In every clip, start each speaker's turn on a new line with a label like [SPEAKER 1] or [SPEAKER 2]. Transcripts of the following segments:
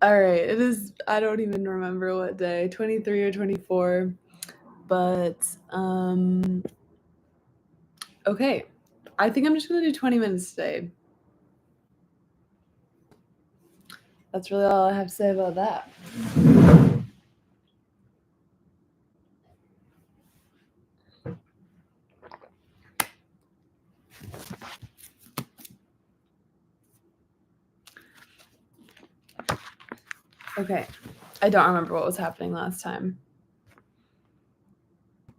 [SPEAKER 1] All right, it is, I don't even remember what day, 23 or 24, but okay. I think I'm just going to do 20 minutes today. That's really all I have to say about that. Okay. I don't remember what was happening last time.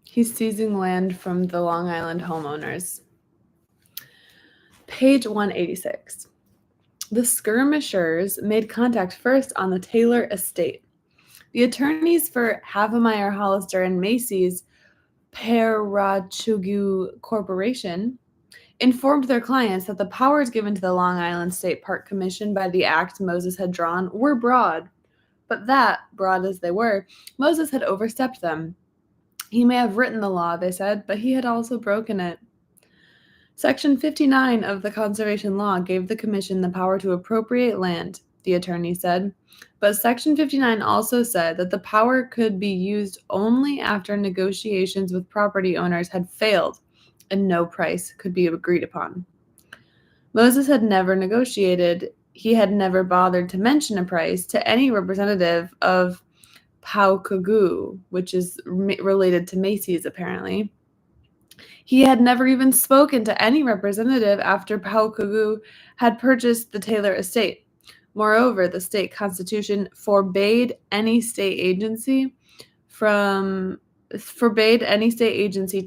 [SPEAKER 1] He's seizing land from the Long Island homeowners. Page 186. The skirmishers made contact first on the Taylor estate. The attorneys for Havemeyer, Hollister, and Macy's Parachugu Corporation informed their clients that the powers given to the Long Island State Park Commission by the act Moses had drawn were broad, but that, broad as they were, Moses had overstepped them. He may have written the law, they said, but he had also broken it. Section 59 of the Conservation Law gave the Commission the power to appropriate land, the attorney said, but Section 59 also said that the power could be used only after negotiations with property owners had failed and no price could be agreed upon. Moses had never negotiated. He had never bothered to mention a price to any representative of Paukagu, which is related to Macy's, apparently. He had never even spoken to any representative after Paukagu had purchased the Taylor estate. Moreover, the state constitution forbade any state agency to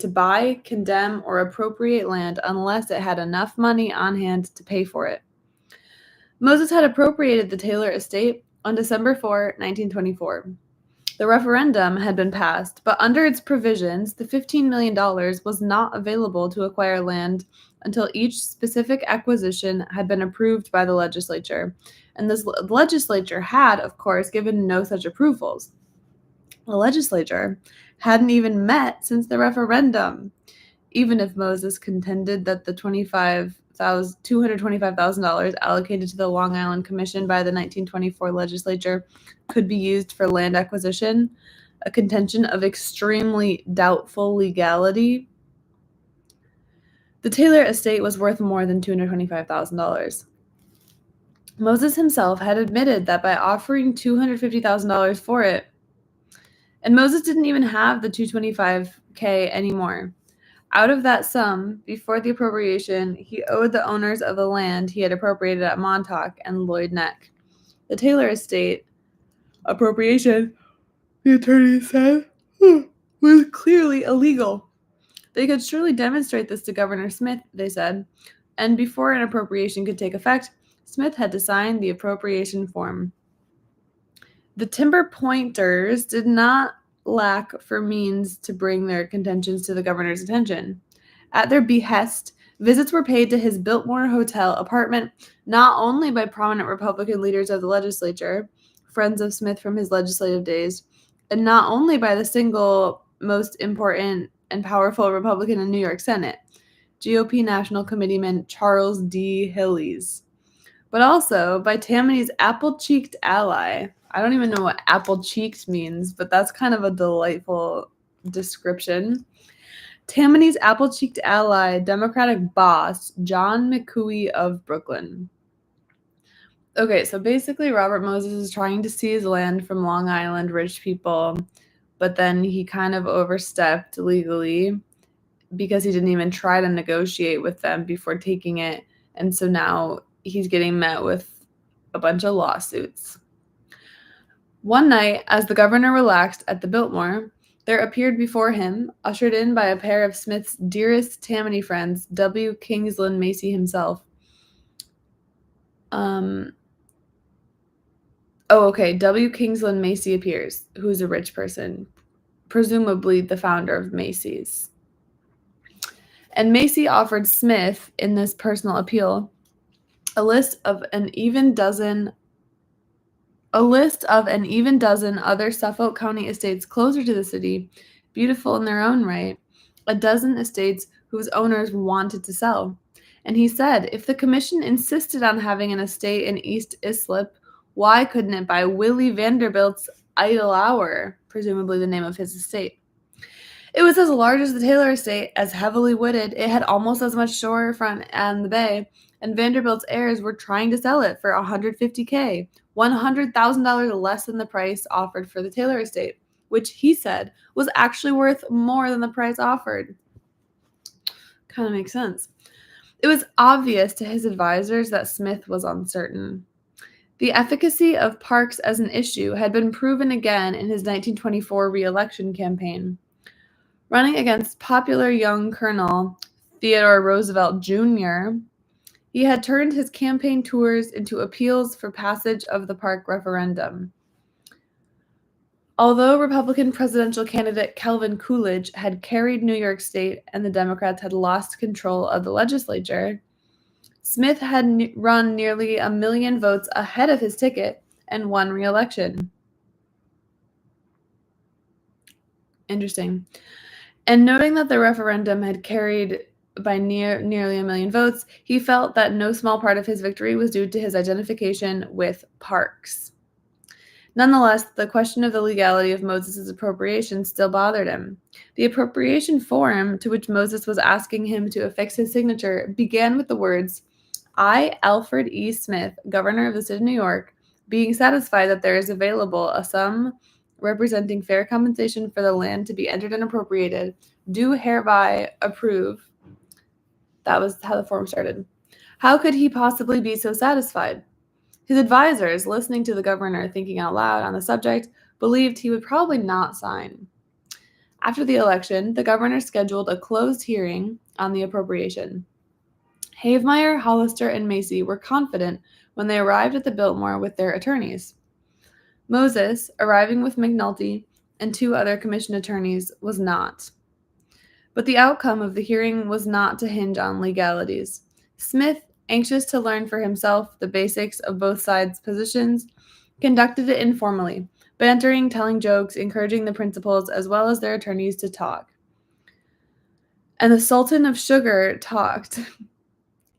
[SPEAKER 1] buy, condemn, or appropriate land unless it had enough money on hand to pay for it. Moses had appropriated the Taylor estate on December 4, 1924. The referendum had been passed, but under its provisions, the $15 million was not available to acquire land until each specific acquisition had been approved by the legislature. And this legislature had, of course, given no such approvals. The legislature hadn't even met since the referendum. Even if Moses contended that the $225,000 allocated to the Long Island Commission by the 1924 legislature could be used for land acquisition, a contention of extremely doubtful legality, the Taylor estate was worth more than $225,000. Moses himself had admitted that by offering $250,000 for it, and Moses didn't even have the $225K anymore. Out of that sum, before the appropriation, he owed the owners of the land he had appropriated at Montauk and Lloyd Neck. The Taylor estate appropriation, the attorney said, was clearly illegal. They could surely demonstrate this to Governor Smith, they said, and before an appropriation could take effect, Smith had to sign the appropriation form. The timber pointers did not lack for means to bring their contentions to the governor's attention. At their behest, visits were paid to his Biltmore Hotel apartment not only by prominent Republican leaders of the legislature, friends of Smith from his legislative days, and not only by the single most important and powerful Republican in New York Senate, GOP National Committeeman Charles D. Hillies, but also by Tammany's apple-cheeked ally. I don't even know what apple-cheeked means, but that's kind of a delightful description. Tammany's apple-cheeked ally, Democratic boss, John McCooey of Brooklyn. Okay, so basically Robert Moses is trying to seize land from Long Island rich people, but then he kind of overstepped legally because he didn't even try to negotiate with them before taking it, and so now he's getting met with a bunch of lawsuits. One night, as the governor relaxed at the Biltmore, there appeared before him, ushered in by a pair of Smith's dearest Tammany friends, W. Kingsland Macy himself. W. Kingsland Macy appears, who's a rich person, presumably the founder of Macy's. And Macy offered Smith, in this personal appeal, a list of an even dozen other Suffolk County estates closer to the city, beautiful in their own right, a dozen estates whose owners wanted to sell. And he said if the commission insisted on having an estate in East Islip Why couldn't it buy Willie Vanderbilt's idle hour, presumably the name of his estate? It was as large as the Taylor estate, as heavily wooded. It had almost as much shorefront and the bay, and Vanderbilt's heirs were trying to sell it for $150K, $100,000 less than the price offered for the Taylor estate, which he said was actually worth more than the price offered. Kind of makes sense. It was obvious to his advisors that Smith was uncertain. The efficacy of parks as an issue had been proven again in his 1924 re-election campaign. Running against popular young Colonel Theodore Roosevelt Jr., he had turned his campaign tours into appeals for passage of the park referendum. Although Republican presidential candidate Calvin Coolidge had carried New York State and the Democrats had lost control of the legislature, Smith had run nearly 1 million votes ahead of his ticket and won re-election. Interesting. And noting that the referendum had carried by nearly 1 million votes, he felt that no small part of his victory was due to his identification with parks. Nonetheless, the question of the legality of Moses' appropriation still bothered him. The appropriation form to which Moses was asking him to affix his signature began with the words, "I, Alfred E. Smith, Governor of the State of New York, being satisfied that there is available a sum representing fair compensation for the land to be entered and appropriated, do hereby approve." That was how the form started. How could he possibly be so satisfied? His advisors, listening to the governor thinking out loud on the subject, believed he would probably not sign. After the election, the governor scheduled a closed hearing on the appropriation. Havemeyer, Hollister, and Macy were confident when they arrived at the Biltmore with their attorneys. Moses, arriving with McNulty and 2 other commission attorneys, was not. But the outcome of the hearing was not to hinge on legalities. Smith, anxious to learn for himself the basics of both sides' positions, conducted it informally, bantering, telling jokes, encouraging the principals as well as their attorneys to talk. And the Sultan of Sugar talked.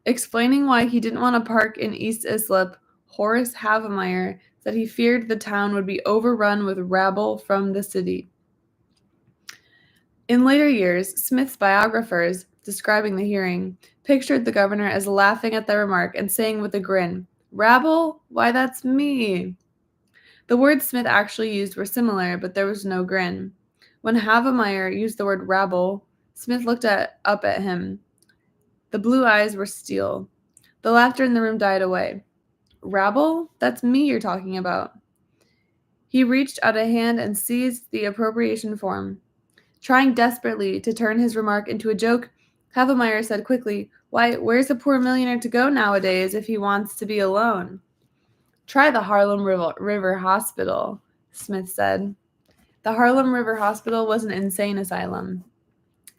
[SPEAKER 1] Explaining why he didn't want a park in East Islip, Horace Havemeyer said he feared the town would be overrun with rabble from the city. In later years, Smith's biographers, describing the hearing, pictured the governor as laughing at the remark and saying with a grin, "Rabble? Why, that's me." The words Smith actually used were similar, but there was no grin. When Havemeyer used the word rabble, Smith looked up at him. The blue eyes were steel. The laughter in the room died away. "Rabble? That's me you're talking about." He reached out a hand and seized the appropriation form. Trying desperately to turn his remark into a joke, Havemeyer said quickly, "Why, where's a poor millionaire to go nowadays if he wants to be alone?" "Try the Harlem River Hospital," Smith said. The Harlem River Hospital was an insane asylum.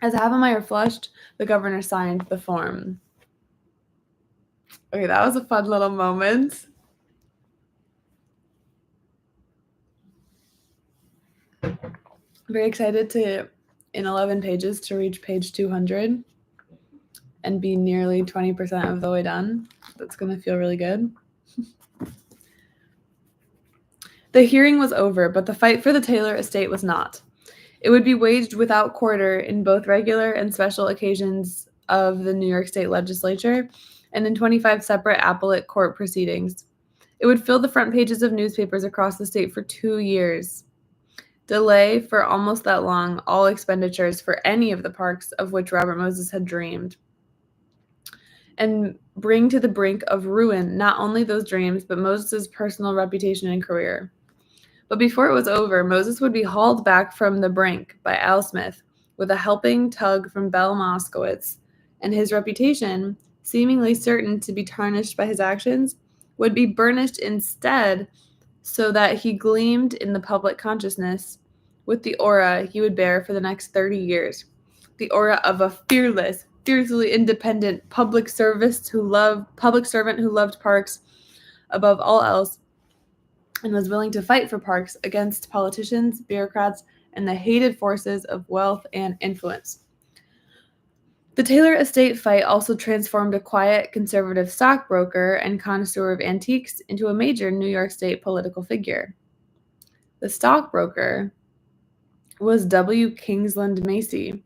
[SPEAKER 1] As Havemeyer flushed, the governor signed the form. Okay, that was a fun little moment. Very excited in 11 pages, to reach page 200 and be nearly 20% of the way done. That's going to feel really good. The hearing was over, but the fight for the Taylor estate was not. It would be waged without quarter in both regular and special occasions of the New York State Legislature and in 25 separate appellate court proceedings. It would fill the front pages of newspapers across the state for 2 years. Delay for almost that long all expenditures for any of the parks of which Robert Moses had dreamed, and bring to the brink of ruin not only those dreams, but Moses' personal reputation and career. But before it was over, Moses would be hauled back from the brink by Al Smith with a helping tug from Belle Moskowitz, and his reputation, seemingly certain to be tarnished by his actions, would be burnished instead, so that he gleamed in the public consciousness with the aura he would bear for the next 30 years, the aura of a fearless, fiercely independent public servant who loved parks above all else and was willing to fight for parks against politicians, bureaucrats, and the hated forces of wealth and influence. The Taylor estate fight also transformed a quiet, conservative stockbroker and connoisseur of antiques into a major New York State political figure. The stockbroker was W. Kingsland Macy,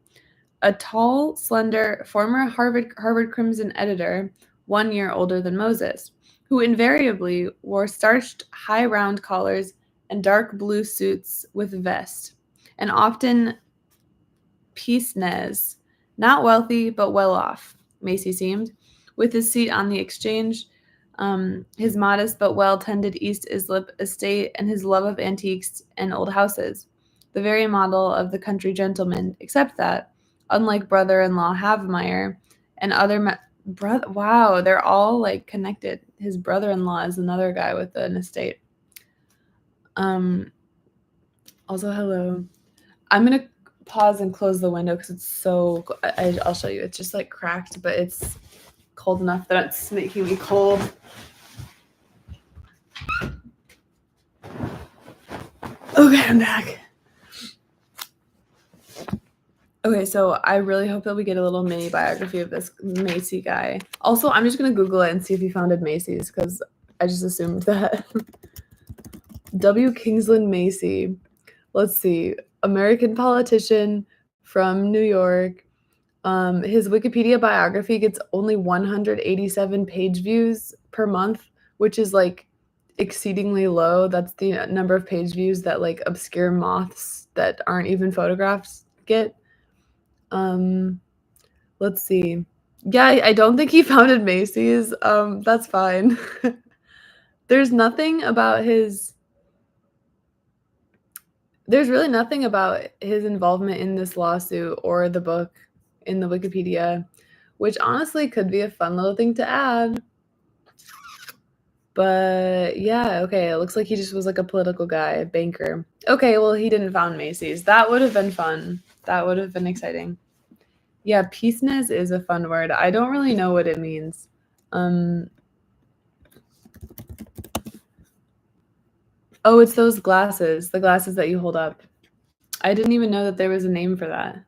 [SPEAKER 1] a tall, slender, former Harvard Crimson editor, 1 year older than Moses, who invariably wore starched high round collars and dark blue suits with vest, and often pince-nez. Not wealthy, but well off, Macy seemed, with his seat on the exchange, his modest but well-tended East Islip estate, and his love of antiques and old houses, the very model of the country gentleman, except that, unlike brother-in-law Havemeyer and other wow, they're all like connected. His brother-in-law is another guy with an estate. Also, hello. I'm gonna pause and close the window because it's so. I'll show you. It's just like cracked, but it's cold enough that it's making me cold. Okay, I'm back. Okay, so I really hope that we get a little mini biography of this Macy guy. Also, I'm just gonna Google it and see if he founded Macy's because I just assumed that. W. Kingsland Macy. Let's see. American politician from New York. His Wikipedia biography gets only 187 page views per month, which is like exceedingly low. That's the number of page views that like obscure moths that aren't even photographs get. Let's see. Yeah, I don't think he founded Macy's. That's fine. There's really nothing about his involvement in this lawsuit or the book in the Wikipedia, which honestly could be a fun little thing to add. But yeah, okay, it looks like he just was like a political guy, a banker. Okay, well, he didn't found Macy's. That would have been fun. That would have been exciting. Yeah, pince-nez is a fun word. I don't really know what it means. Oh, it's those glasses, the glasses that you hold up. I didn't even know that there was a name for that.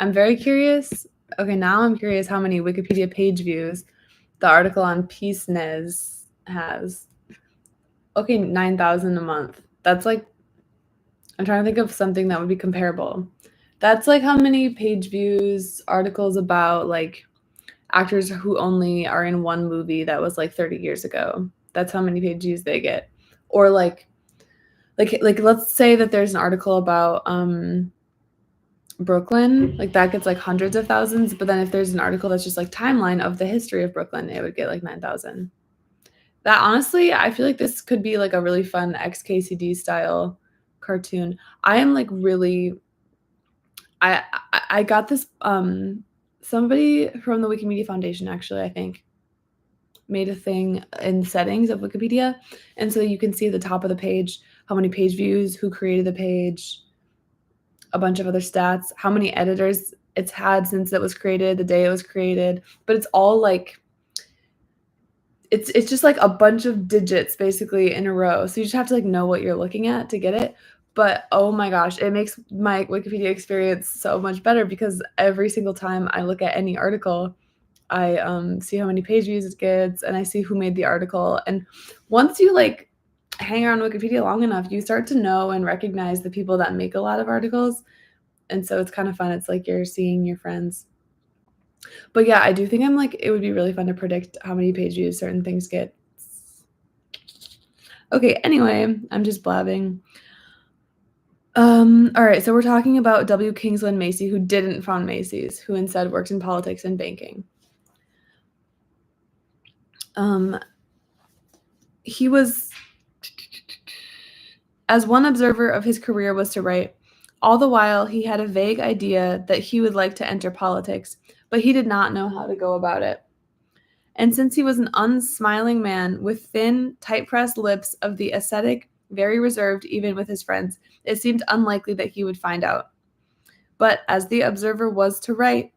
[SPEAKER 1] I'm very curious. Okay, now I'm curious how many Wikipedia page views the article on pince-nez has. Okay, 9,000 a month. That's like, I'm trying to think of something that would be comparable. That's like how many page views articles about like actors who only are in one movie that was like 30 years ago. That's how many page views they get. Or like let's say that there's an article about Brooklyn, like that gets like hundreds of thousands, but then if there's an article that's just like timeline of the history of Brooklyn, it would get like 9,000. That honestly, I feel like this could be like a really fun XKCD style cartoon. I am like really I got this somebody from the Wikimedia Foundation actually, I think, made a thing in settings of Wikipedia, and so you can see at the top of the page how many page views, who created the page, a bunch of other stats, how many editors it's had since it was created, the day it was created, but it's all like it's just like a bunch of digits basically in a row. So you just have to like know what you're looking at to get it. But oh my gosh, it makes my Wikipedia experience so much better because every single time I look at any article, I see how many page views it gets and I see who made the article. And once you like hang around Wikipedia long enough, you start to know and recognize the people that make a lot of articles. And so it's kind of fun. It's like you're seeing your friends. But yeah, I do think it would be really fun to predict how many page views certain things get. Okay, anyway, I'm just blabbing. All right, so we're talking about W. Kingsland Macy, who didn't found Macy's, who instead worked in politics and banking. He was, as one observer of his career was to write, all the while he had a vague idea that he would like to enter politics, but he did not know how to go about it. And since he was an unsmiling man with thin, tight-pressed lips of the ascetic, very reserved even with his friends, it seemed unlikely that he would find out. But as the observer was to write,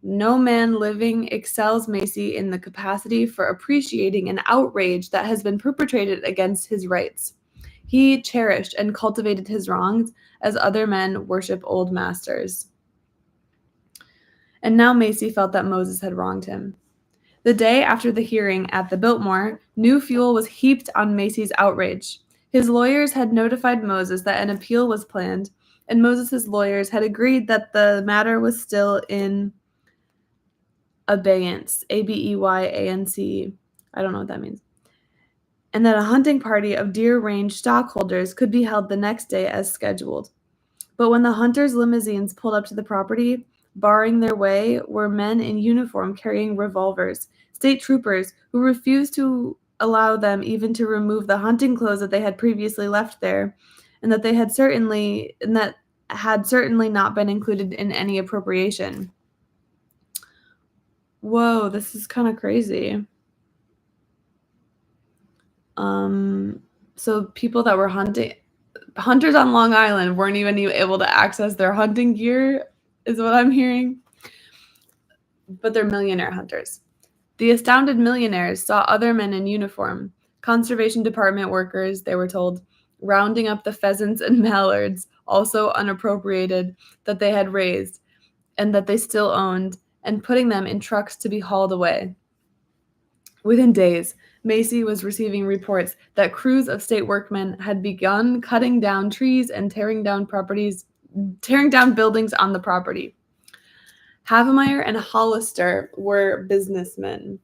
[SPEAKER 1] no man living excels Macy in the capacity for appreciating an outrage that has been perpetrated against his rights. He cherished and cultivated his wrongs as other men worship old masters. and now Macy felt that Moses had wronged him. The day after the hearing at the Biltmore, new fuel was heaped on Macy's outrage. His lawyers had notified Moses that an appeal was planned, and Moses' lawyers had agreed that the matter was still in abeyance, Abeyance. I don't know what that means. And that a hunting party of Deer Range stockholders could be held the next day as scheduled. But when the hunters' limousines pulled up to the property, barring their way were men in uniform carrying revolvers, state troopers who refused to allow them even to remove the hunting clothes that they had previously left there, and that had certainly not been included in any appropriation. Whoa, this is kind of crazy. So people that were hunters on Long Island weren't even able to access their hunting gear, is what I'm hearing. But they're millionaire hunters. The astounded millionaires saw other men in uniform, conservation department workers, they were told, rounding up the pheasants and mallards, also unappropriated, that they had raised and that they still owned, and putting them in trucks to be hauled away. Within days, Macy was receiving reports that crews of state workmen had begun cutting down trees and tearing down buildings on the property. Havemeyer and Hollister were businessmen.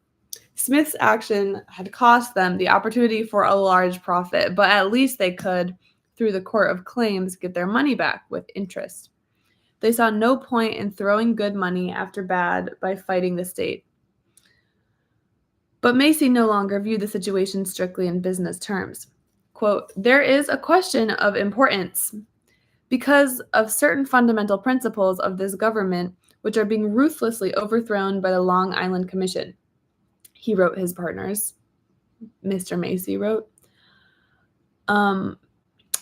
[SPEAKER 1] Smith's action had cost them the opportunity for a large profit, but at least they could, through the Court of Claims, get their money back with interest. They saw no point in throwing good money after bad by fighting the state. But Macy no longer viewed the situation strictly in business terms. Quote, "There is a question of importance because of certain fundamental principles of this government which are being ruthlessly overthrown by the Long Island Commission," he wrote his partners. Mr. Macy wrote.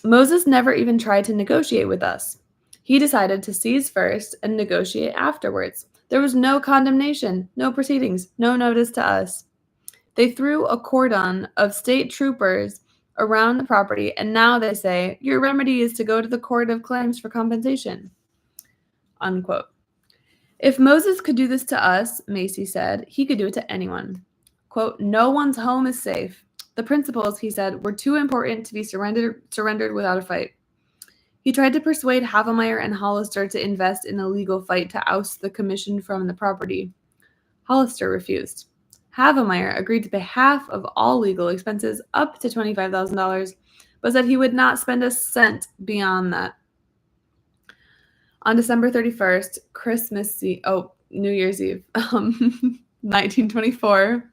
[SPEAKER 1] Moses never even tried to negotiate with us. He decided to seize first and negotiate afterwards. There was no condemnation, no proceedings, no notice to us. They threw a cordon of state troopers around the property, and now they say, your remedy is to go to the Court of Claims for compensation. Unquote. If Moses could do this to us, Macy said, he could do it to anyone. Quote, no one's home is safe. The principles, he said, were too important to be surrendered without a fight. He tried to persuade Havemeyer and Hollister to invest in a legal fight to oust the commission from the property. Hollister refused. Havemeyer agreed to pay half of all legal expenses up to $25,000, but said he would not spend a cent beyond that. On December 31st, New Year's Eve, 1924,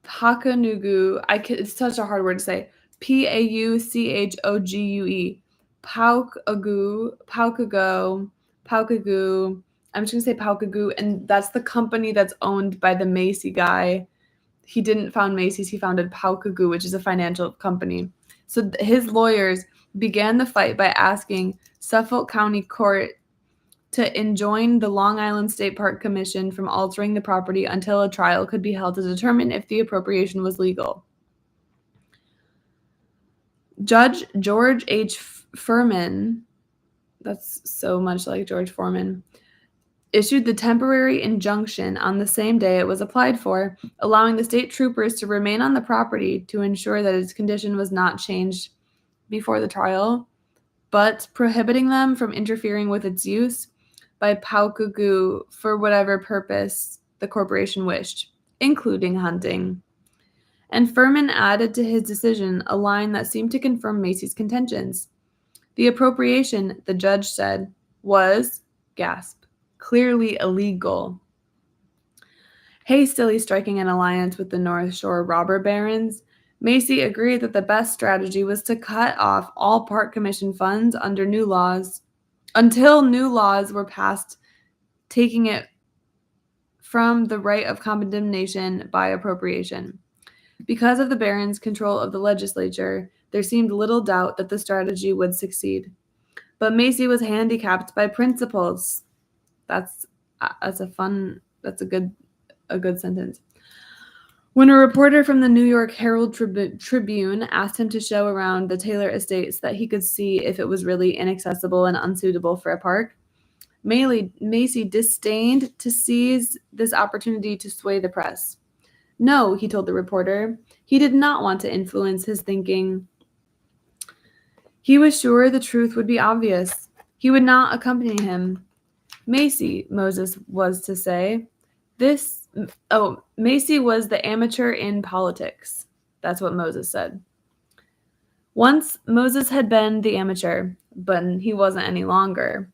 [SPEAKER 1] Paucagogue, it's such a hard word to say, Pauchogue, Paucagogue, I'm just going to say Paucagogue, and that's the company that's owned by the Macy guy. He didn't found Macy's, he founded Paucagogue, which is a financial company. So his lawyers began the fight by asking Suffolk County Court to enjoin the Long Island State Park Commission from altering the property until a trial could be held to determine if the appropriation was legal. Judge George H. Furman, that's so much like George Foreman, issued the temporary injunction on the same day it was applied for, allowing the state troopers to remain on the property to ensure that its condition was not changed before the trial, but prohibiting them from interfering with its use by Paucagogue for whatever purpose the corporation wished, including hunting. And Furman added to his decision a line that seemed to confirm Macy's contentions. The appropriation, the judge said, was, gasp, clearly illegal. Hastily striking an alliance with the North Shore robber barons, Macy agreed that the best strategy was to cut off all Park Commission funds under new laws until new laws were passed, taking it from the right of condemnation by appropriation. Because of the barons' control of the legislature, there seemed little doubt that the strategy would succeed. But Macy was handicapped by principles. That's a good sentence. When a reporter from the New York Herald Tribune asked him to show around the Taylor estates that he could see if it was really inaccessible and unsuitable for a park, Macy disdained to seize this opportunity to sway the press. No, he told the reporter, he did not want to influence his thinking. He was sure the truth would be obvious. He would not accompany him. Macy, Moses was to say. Macy was the amateur in politics. That's what Moses said. Once Moses had been the amateur, but he wasn't any longer.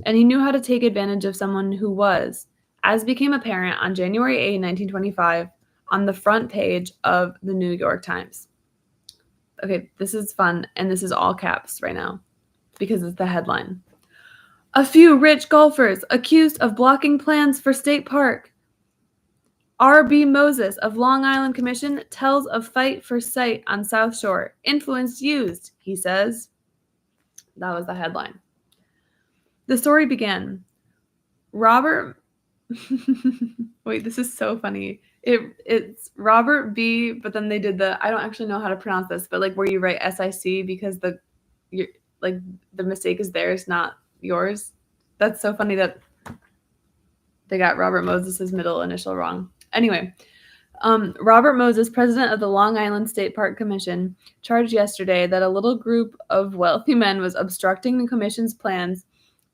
[SPEAKER 1] And he knew how to take advantage of someone who was, as became apparent on January 8, 1925, on the front page of the New York Times. Okay, this is fun, and this is all caps right now because it's the headline. A few rich golfers accused of blocking plans for State Park. R.B. Moses of Long Island Commission tells of fight for site on South Shore. Influence used, he says. That was the headline. The story began. Robert... Wait, this is so funny. It's Robert B., but then they did I don't actually know how to pronounce this, but like where you write SIC because the mistake is theirs, not yours. That's so funny that they got Robert Moses' middle initial wrong. Anyway, Robert Moses, president of the Long Island State Park Commission, charged yesterday that a little group of wealthy men was obstructing the commission's plans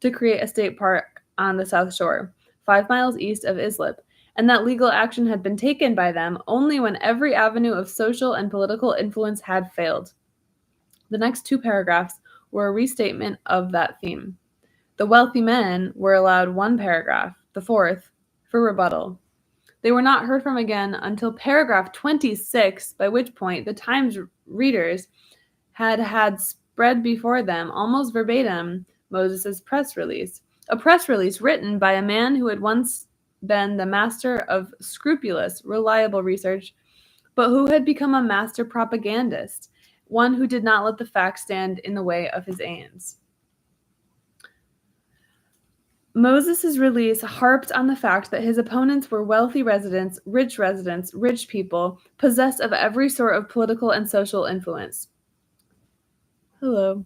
[SPEAKER 1] to create a state park on the South Shore, 5 miles east of Islip, and that legal action had been taken by them only when every avenue of social and political influence had failed. The next 2 paragraphs were a restatement of that theme. The wealthy men were allowed 1 paragraph, the 4th, for rebuttal. They were not heard from again until paragraph 26, by which point the Times readers had spread before them, almost verbatim, Moses' press release. A press release written by a man who had once been the master of scrupulous, reliable research, but who had become a master propagandist, one who did not let the facts stand in the way of his aims. Moses' release harped on the fact that his opponents were wealthy residents, rich people, possessed of every sort of political and social influence. Hello.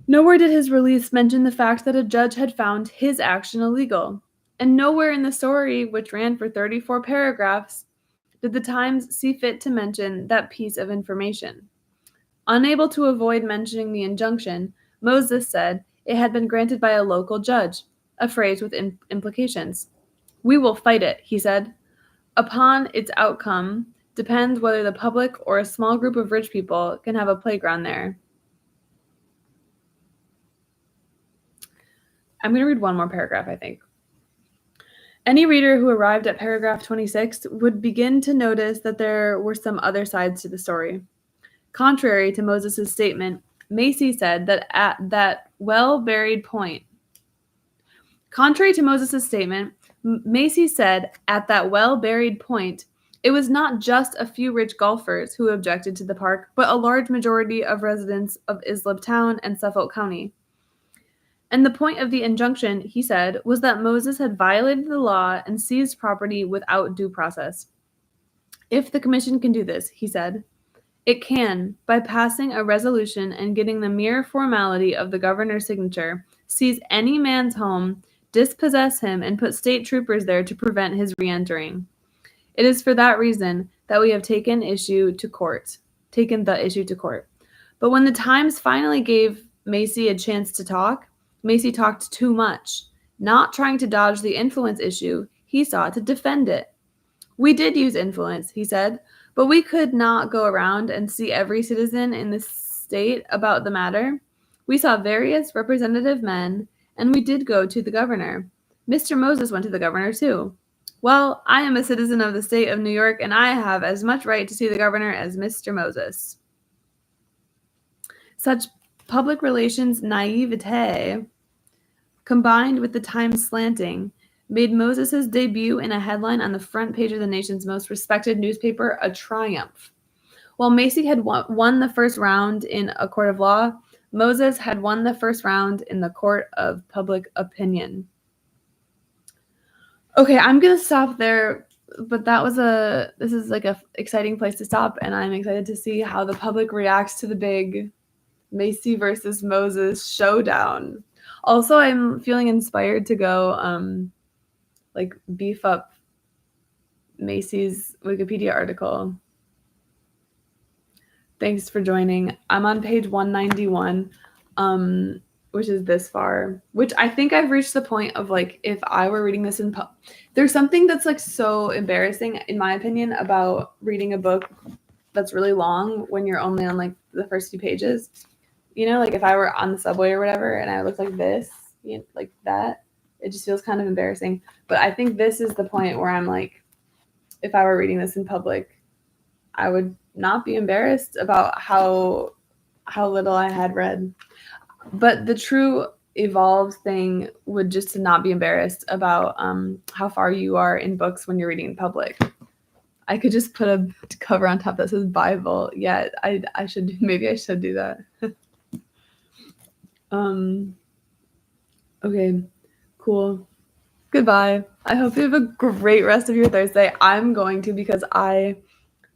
[SPEAKER 1] Nowhere did his release mention the fact that a judge had found his action illegal. And nowhere in the story, which ran for 34 paragraphs, did the Times see fit to mention that piece of information. Unable to avoid mentioning the injunction, Moses said it had been granted by a local judge, a phrase with implications. We will fight it, he said. Upon its outcome depends whether the public or a small group of rich people can have a playground there. I'm going to read one more paragraph, I think. Any reader who arrived at paragraph 26 would begin to notice that there were some other sides to the story. Contrary to Moses' statement, Macy said that at that well-buried point, it was not just a few rich golfers who objected to the park, but a large majority of residents of Islip Town and Suffolk County. And the point of the injunction, he said, was that Moses had violated the law and seized property without due process. If the commission can do this, he said, it can, by passing a resolution and getting the mere formality of the governor's signature, seize any man's home, dispossess him, and put state troopers there to prevent his re-entering. It is for that reason that we have taken the issue to court. But when the Times finally gave Macy a chance to talk, Macy talked too much. Not trying to dodge the influence issue, he sought to defend it. We did use influence, he said, but we could not go around and see every citizen in the state about the matter. We saw various representative men, and we did go to the governor. Mr. Moses went to the governor, too. Well, I am a citizen of the state of New York, and I have as much right to see the governor as Mr. Moses. Such public relations naivete, combined with the Times slanting, made Moses' debut in a headline on the front page of the nation's most respected newspaper a triumph. While Macy had won the first round in a court of law, Moses had won the first round in the court of public opinion. Okay, I'm going to stop there, but this is like a exciting place to stop, and I'm excited to see how the public reacts to the big Macy versus Moses showdown. Also, I'm feeling inspired to go like beef up Macy's Wikipedia article. Thanks for joining. I'm on page 191, which is this far, which I think I've reached the point of like, if I were reading this in there's something that's like so embarrassing, in my opinion, about reading a book that's really long when you're only on like the first few pages. You know, like if I were on the subway or whatever and I looked like this, you know, like that, it just feels kind of embarrassing. But I think this is the point where I'm like, if I were reading this in public, I would not be embarrassed about how little I had read. But the true evolved thing would just to not be embarrassed about how far you are in books when you're reading in public. I could just put a cover on top that says Bible. Yeah, I should, maybe I should do that. Okay, cool. Goodbye. I hope you have a great rest of your Thursday. I'm going to, because I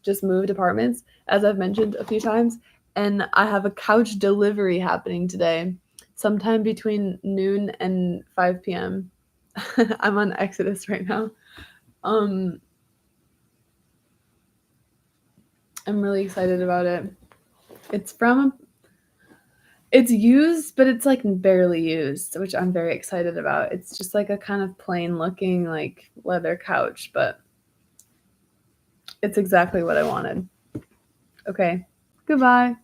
[SPEAKER 1] just moved apartments, as I've mentioned a few times, and I have a couch delivery happening today, sometime between noon and 5 p.m. I'm on Exodus right now. I'm really excited about it. It's used, but it's like barely used, which I'm very excited about. It's just like a kind of plain looking like leather couch, but it's exactly what I wanted. Okay, goodbye.